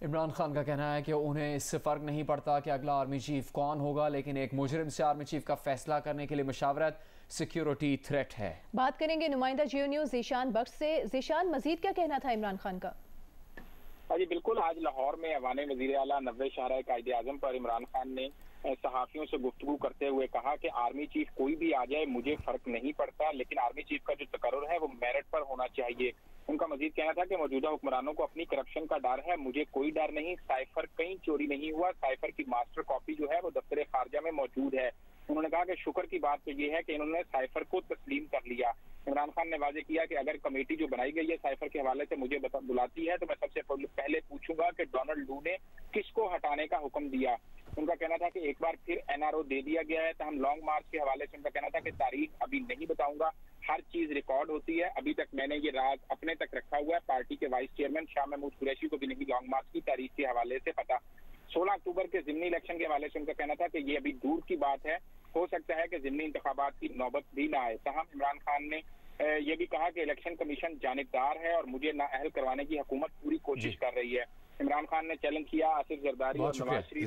इमरान खान का कहना है कि उन्हें इससे फ़र्क नहीं पड़ता कि अगला आर्मी चीफ कौन होगा, लेकिन एक मुजरिम से आर्मी चीफ का फैसला करने के लिए मशावरत सिक्योरिटी थ्रेट है। बात करेंगे नुमाइंदा जियो न्यूज़ ज़ीशान बख्श से। ज़ीशान, मजीद क्या कहना था इमरान खान का? जी बिल्कुल, आज लाहौर में अवाने वज़ीर आला नब्बे शाहरा कायदे आज़म पर इमरान खान ने सहाफ़ियों से गुफ्तगू करते हुए कहा कि आर्मी चीफ कोई भी आ जाए मुझे फर्क नहीं पड़ता, लेकिन आर्मी चीफ का जो तकर्रुर है वो मेरिट पर होना चाहिए। उनका मजीद कहना था कि मौजूदा हुक्मरानों को अपनी करप्शन का डर है, मुझे कोई डर नहीं, साइफर कहीं चोरी नहीं हुआ, साइफर की मास्टर कॉपी जो है वो दफ्तर खारजा में मौजूद है। उन्होंने कहा कि शुक्र की बात तो ये है कि इन्होंने साइफर को तस्लीम कर लिया। इमरान खान ने वाजे किया कि अगर कमेटी जो बनाई गई है साइफर के हवाले से मुझे बुलाती है तो मैं सबसे पहले पूछूंगा कि डोनाल्ड लू ने किसको हटाने का हुक्म दिया। उनका कहना था कि एक बार फिर एनआरओ दे दिया गया है। तो हम लॉन्ग मार्च के हवाले से उनका कहना था कि तारीख अभी नहीं बताऊंगा, हर चीज रिकॉर्ड होती है। अभी तक मैंने ये राज अपने तक रखा हुआ है। पार्टी के वाइस चेयरमैन शाह महमूद कुरैशी को भी नहीं लॉन्ग मार्च की तारीख के हवाले से पता। 16 अक्टूबर के ज़िमनी इलेक्शन के हवाले से उनका कहना था कि ये अभी दूर की बात है, हो सकता है कि ज़िमनी इंतखाबात की नौबत भी ना आए। तहम इमरान खान ने ये भी कहा कि इलेक्शन कमीशन जानिबदार है और मुझे नाअहल करवाने की हुकूमत पूरी कोशिश कर रही है। इमरान खान ने चैलेंज किया आसिफ जरदारी और नवाज शरीफ।